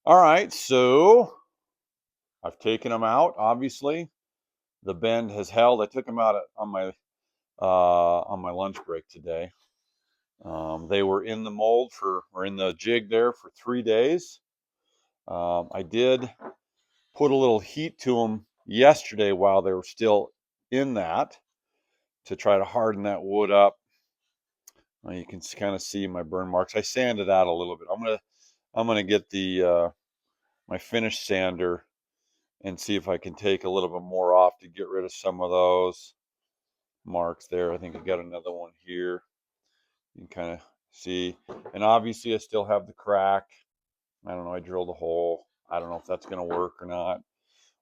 All right, so I've taken them out. Obviously, the bend has held. I took them out on my lunch break today. They were in the mold or in the jig there for 3 days. I did put a little heat to them yesterday while they were still in that to try to harden that wood up. You can kind of see my burn marks. I sanded out a little bit. I'm gonna get the my finish sander and see if I can take a little bit more off to get rid of some of those marks there. I think I got another one here. You can kind of see. And obviously I still have the crack. I don't know, I drilled a hole. I don't know if that's going to work or not.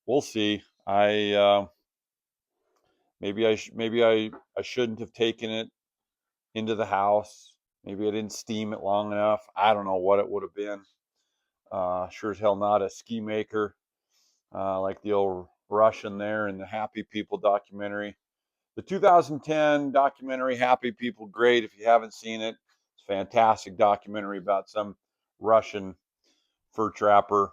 We'll see. Maybe I shouldn't have taken it into the house. Maybe I didn't steam it long enough. I don't know what it would have been. Sure as hell not a ski maker like the old Russian there in the Happy People documentary. The 2010 documentary Happy People, great if you haven't seen it. It's a fantastic documentary about some Russian fur trapper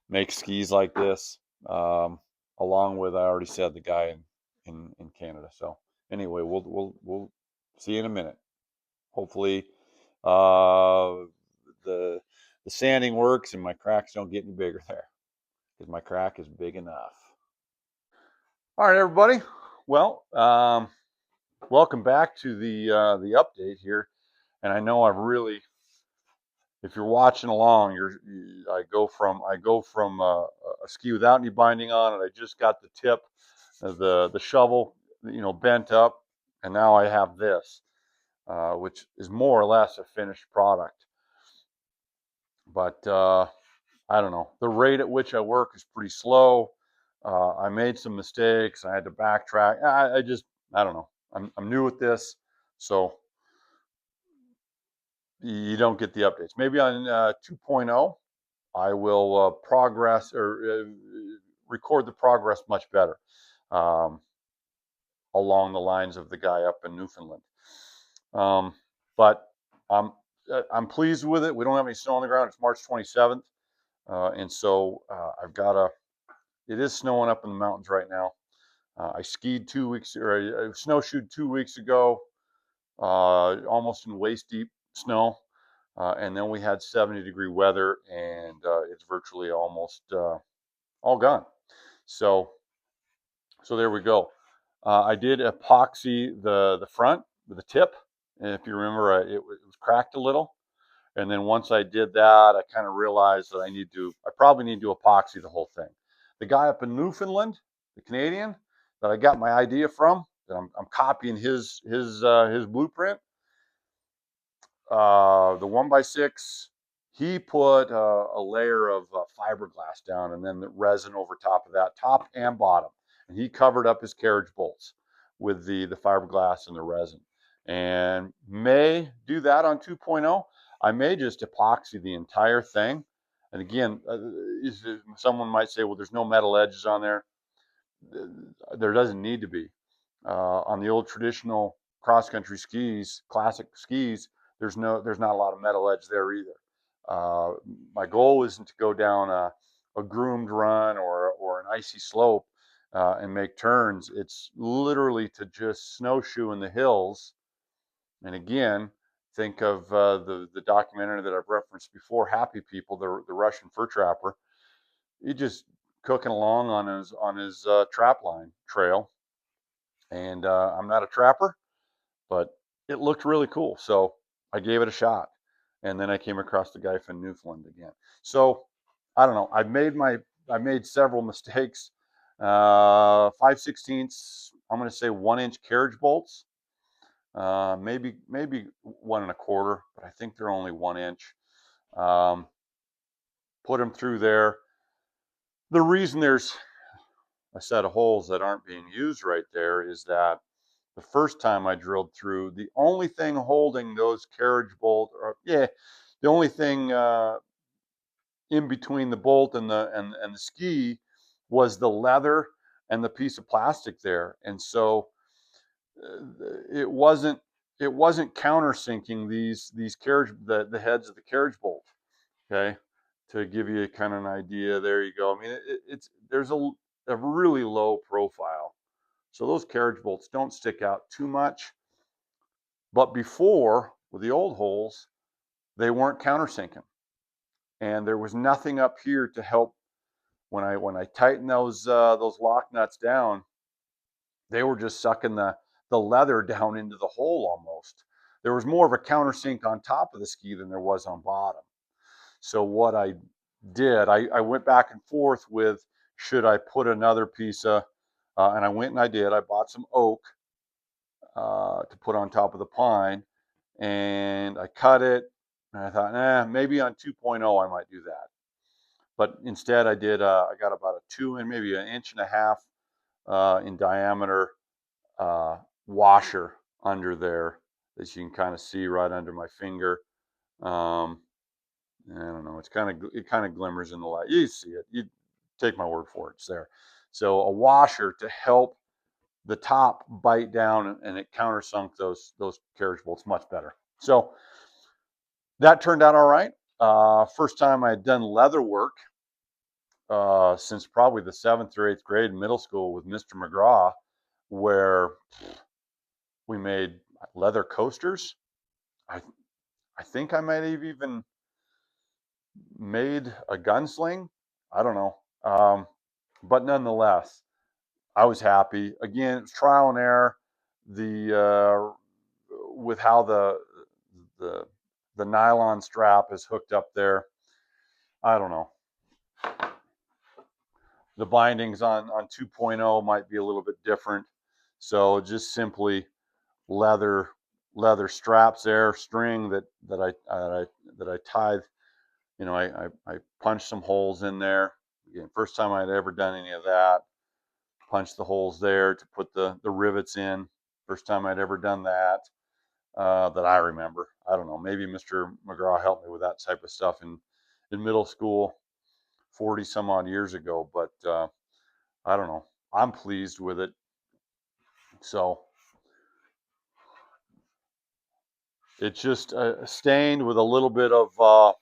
makes skis like this. Along with, I already said, the guy in Canada. So anyway, we'll see you in a minute. Hopefully, uh, the the sanding works and my cracks don't get any bigger there because my crack is big enough. All right, everybody. Well, welcome back to the update here. And I know I've really, if you're watching along, I go from a ski without any binding on it. I just got the tip of the shovel, bent up, and now I have this, which is more or less a finished product. But I don't know. The rate at which I work is pretty slow. I made some mistakes. I had to backtrack. I don't know. I'm new at this, so you don't get the updates. Maybe on 2.0, I will progress or record the progress much better um, along the lines of the guy up in Newfoundland. But I'm pleased with it. We don't have any snow on the ground. It's March 27th, and so it is snowing up in the mountains right now. I skied 2 weeks, or I snowshoed 2 weeks ago, almost in waist deep snow. And then we had 70-degree weather, and it's virtually almost all gone. So, so there we go. I did epoxy the front with the tip, and if you remember, it was cracked a little. And then once I did that, I kind of realized that I probably need to epoxy the whole thing. The guy up in Newfoundland, the Canadian that I got my idea from, that I'm copying his blueprint. The 1x6, he put a layer of fiberglass down and then the resin over top of that, top and bottom. And he covered up his carriage bolts with the fiberglass and the resin. And may do that on 2.0. I may just epoxy the entire thing. And again, someone might say, well, there's no metal edges on there. There doesn't need to be. On the old traditional cross-country skis, classic skis, there's not a lot of metal edge there either. Uh, my goal isn't to go down a groomed run or an icy slope and make turns. It's literally to just snowshoe in the hills. And again, think of the documentary that I've referenced before, Happy People, the Russian fur trapper. He just cooking along on his trap line trail. And I'm not a trapper, but it looked really cool. So I gave it a shot. And then I came across the guy from Newfoundland again. So I don't know. I made several mistakes. 5/16, I'm going to say 1 inch carriage bolts. Maybe 1 1/4, but I think they're only 1 inch. Um, put them through there. The reason there's a set of holes that aren't being used right there is that the first time I drilled through, the only thing holding those carriage bolt, the only thing in between the bolt and the ski was the leather and the piece of plastic there, and so it wasn't countersinking these carriage the heads of the carriage bolt. Okay, to give you kind of an idea. There you go. I mean, there's a really low profile, so those carriage bolts don't stick out too much. But before, with the old holes, they weren't countersinking, and there was nothing up here to help. When I tightened those lock nuts down, they were just sucking the leather down into the hole almost. There was more of a countersink on top of the ski than there was on bottom. So what I did, I went back and forth with, should I put another piece of, and I went and I did. I bought some oak to put on top of the pine, and I cut it. And I thought, maybe on 2.0 I might do that. But instead, I did. I got about a 2 and maybe an inch and a half in diameter washer under there, that you can kind of see right under my finger. I don't know. It kind of glimmers in the light. You see it. You take my word for it. It's there. So a washer to help the top bite down, and it countersunk those carriage bolts much better. So that turned out all right. First time I had done leather work since probably the 7th or 8th grade in middle school with Mr. McGraw, where we made leather coasters. I think I might have even made a gunsling. I don't know. But nonetheless, I was happy. Again, it's trial and error. The with how the the nylon strap is hooked up there. I don't know. The bindings on 2.0 might be a little bit different. So just simply leather straps there, string that I tied. You know, I punched some holes in there. Again, first time I'd ever done any of that. Punched the holes there to put the rivets in. First time I'd ever done that, that I remember. I don't know. Maybe Mr. McGraw helped me with that type of stuff in middle school 40 some odd years ago. But I don't know. I'm pleased with it. So it's just stained with a little bit of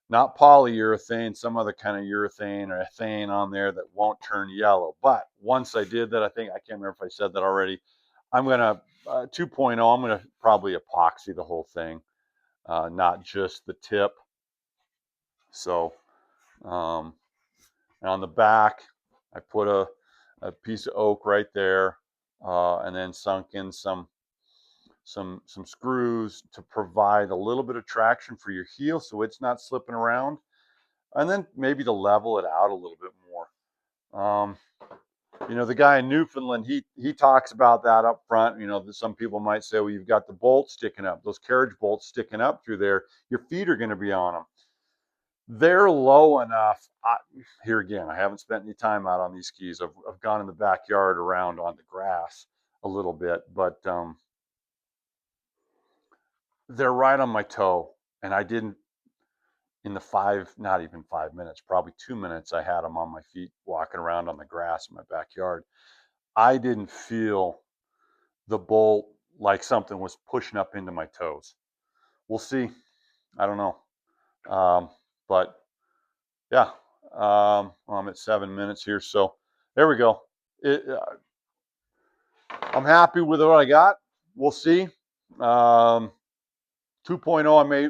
not polyurethane, some other kind of urethane or ethane on there that won't turn yellow. But once I did that, I can't remember if I said that already. I'm gonna 2.0. I'm gonna probably epoxy the whole thing, not just the tip. So, and on the back, I put a piece of oak right there, and then sunk in some screws to provide a little bit of traction for your heel, so it's not slipping around. And then maybe to level it out a little bit more. You know, the guy in Newfoundland, he talks about that up front. You know, some people might say, well, you've got the bolts sticking up, those carriage bolts sticking up through there. Your feet are going to be on them. They're low enough. Here again, I haven't spent any time out on these skis. I've gone in the backyard around on the grass a little bit, but they're right on my toe, and I didn't, in the not even 5 minutes, probably 2 minutes, I had them on my feet walking around on the grass in my backyard. I didn't feel the bolt like something was pushing up into my toes. We'll see. I don't know. But yeah, I'm at 7 minutes here. So there we go. I'm happy with what I got. We'll see. 2.0, I may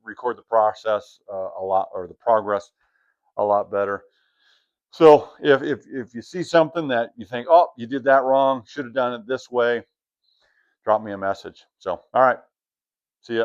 record the process a lot, or the progress a lot better. So if you see something that you think, oh, you did that wrong, should have done it this way, drop me a message. So, all right. See ya.